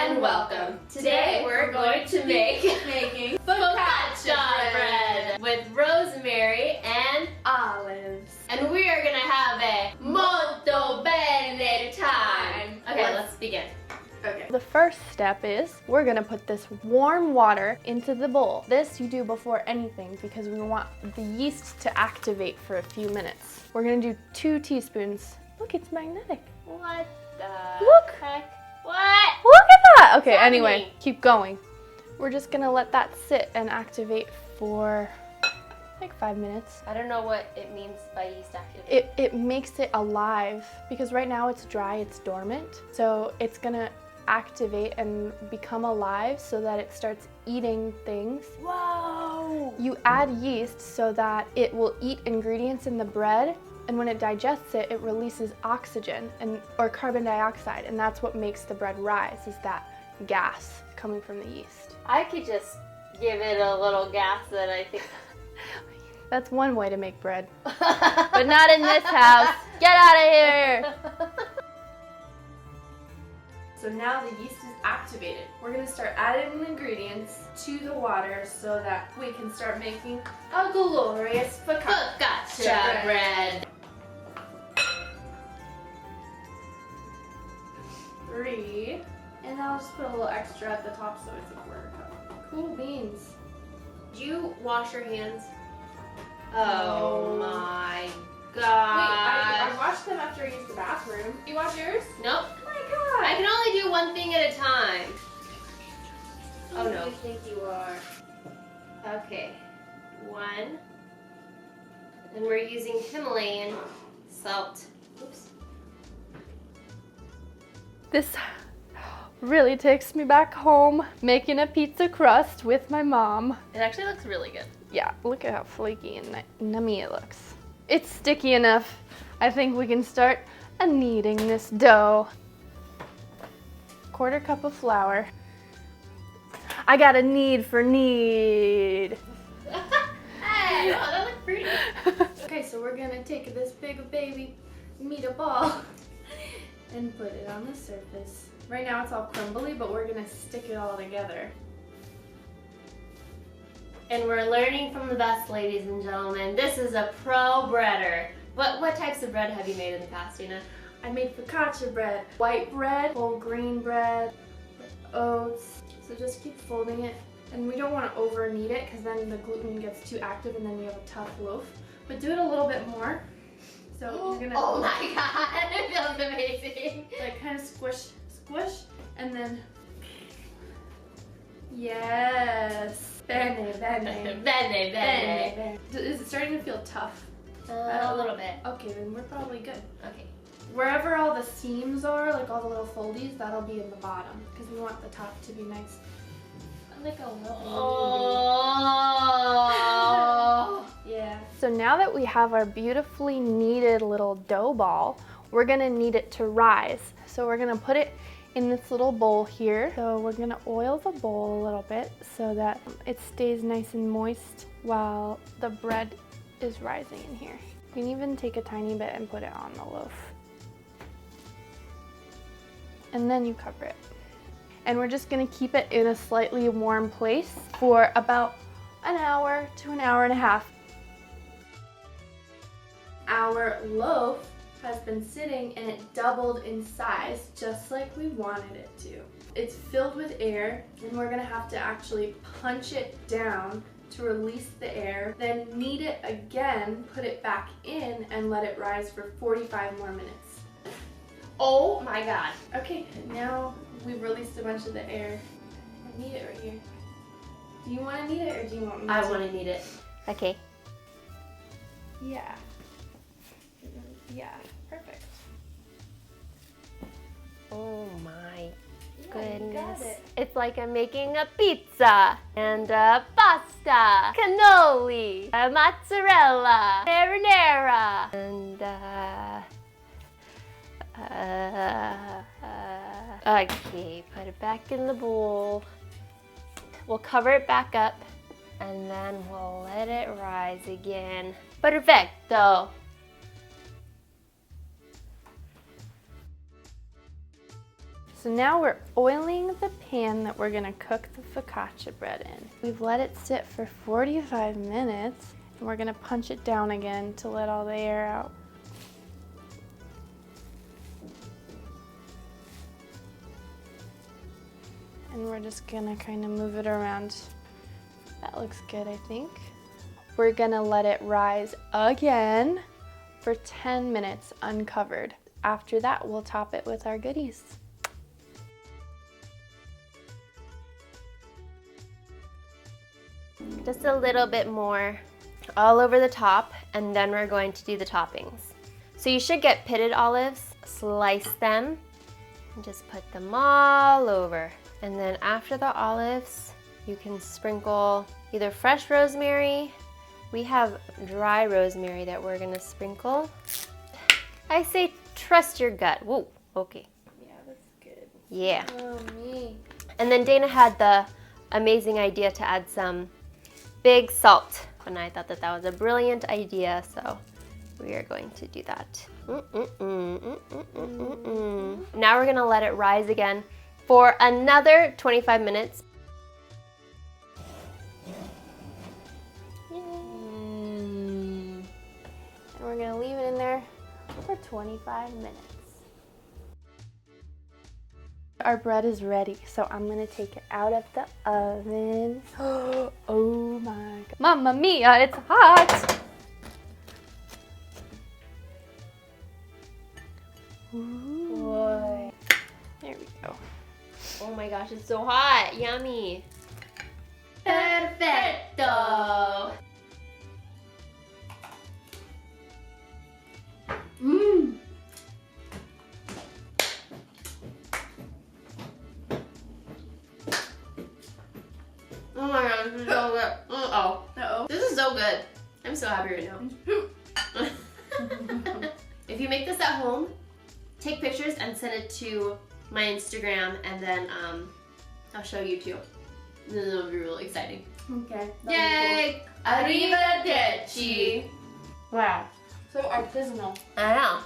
and welcome. Today we're going to making focaccia bread with rosemary and olives. And we are gonna have a molto bene time. Okay, let's begin. Okay. The first step is we're gonna put this warm water into the bowl. This you do before anything because we want the yeast to activate for a few minutes. We're gonna do 2 teaspoons. Look, it's magnetic. What the Look. heck? What? Look at that! Okay, What's anyway, happening? keep going. We're just gonna let that sit and activate for like 5 minutes. I don't know what it means by yeast activation. It makes it alive because right now it's dry, it's dormant. So it's gonna activate and become alive so that it starts eating things. Whoa! You add yeast so that it will eat ingredients in the bread, and when it digests it, it releases oxygen or carbon dioxide, and that's what makes the bread rise, is that gas coming from the yeast. I could just give it a little gas and I think... That's one way to make bread, but not in this house. Get out of here! So now the yeast is activated. We're gonna start adding the ingredients to the water so that we can start making a glorious Focaccia bread. 3, and I'll just put a little extra at the top so it's a 1/4 cup. Cool beans. Do you wash your hands? No. Oh my Wait, god. I washed them after I used the bathroom. You wash yours? Nope. Oh my god. I can only do one thing at a time. Oh Who no. do you think you are? Okay. 1. And we're using Himalayan salt. Oops. This really takes me back home, making a pizza crust with my mom. It actually looks really good. Yeah, look at how flaky and nummy it looks. It's sticky enough. I think we can start kneading this dough. 1/4 cup of flour. I got a need for knead. Hey, wow, that looks pretty. Okay, so we're gonna take this big baby meat ball and put it on the surface. Right now it's all crumbly, but we're gonna stick it all together. And we're learning from the best, ladies and gentlemen. This is a pro breader. What types of bread have you made in the past, Dayna? I made focaccia bread, white bread, whole grain bread, oats. So just keep folding it. And we don't want to over knead it because then the gluten gets too active and then you have a tough loaf. But do it a little bit more. So you're gonna Oh my god, it feels amazing. like kind of squish, and then yes. Bene, bene. Bene, bene. Is it starting to feel tough? A little bit. Okay, then we're probably good. Okay. Wherever all the seams are, like all the little foldies, that'll be in the bottom because we want the top to be nice. Like a little. Oh. Yeah. So now that we have our beautifully kneaded little dough ball, we're gonna knead it to rise. So we're gonna put it in this little bowl here. So we're gonna oil the bowl a little bit so that it stays nice and moist while the bread is rising in here. You can even take a tiny bit and put it on the loaf. And then you cover it. And we're just gonna keep it in a slightly warm place for about an hour to an hour and a half. Our loaf has been sitting and it doubled in size just like we wanted it to. It's filled with air and we're gonna have to actually punch it down to release the air, then knead it again, put it back in and let it rise for 45 more minutes. Oh my god. Okay, now we've released a bunch of the air. I knead it right here. Do you want to knead it or do you want me to? I want to knead it. Okay. Yeah. Yeah, perfect. Oh my Yeah, goodness. you got it. It's like I'm making a pizza and a pasta, cannoli, a mozzarella, marinara, and okay, put it back in the bowl. We'll cover it back up and then we'll let it rise again. Perfecto. So now we're oiling the pan that we're gonna cook the focaccia bread in. We've let it sit for 45 minutes and we're gonna punch it down again to let all the air out. And we're just gonna kind of move it around. That looks good, I think. We're gonna let it rise again for 10 minutes uncovered. After that, we'll top it with our goodies. Just a little bit more all over the top, and then we're going to do the toppings. So you should get pitted olives, slice them, and just put them all over. And then after the olives, you can sprinkle either fresh rosemary. We have dry rosemary that we're gonna sprinkle. I say trust your gut. Whoa, okay. Yeah, that's good. Yeah. Oh, me. And then Dayna had the amazing idea to add some big salt. And I thought that that was a brilliant idea, so we are going to do that. Now we're gonna let it rise again for another 25 minutes. And we're gonna leave it in there for 25 minutes. Our bread is ready, so I'm gonna take it out of the oven. Oh my God. Mamma mia, it's hot! Ooh. There we go. Oh my gosh, it's so hot. Yummy. Perfetto. Mmm. Oh my god, this is so good. Uh-oh. Uh-oh. This is so good. I'm so happy right now. If you make this at home, take pictures and send it to my Instagram, and then I'll show you too. This will be really exciting. Okay. Yay! Cool. Arrivederci! Wow. So artisanal. I know.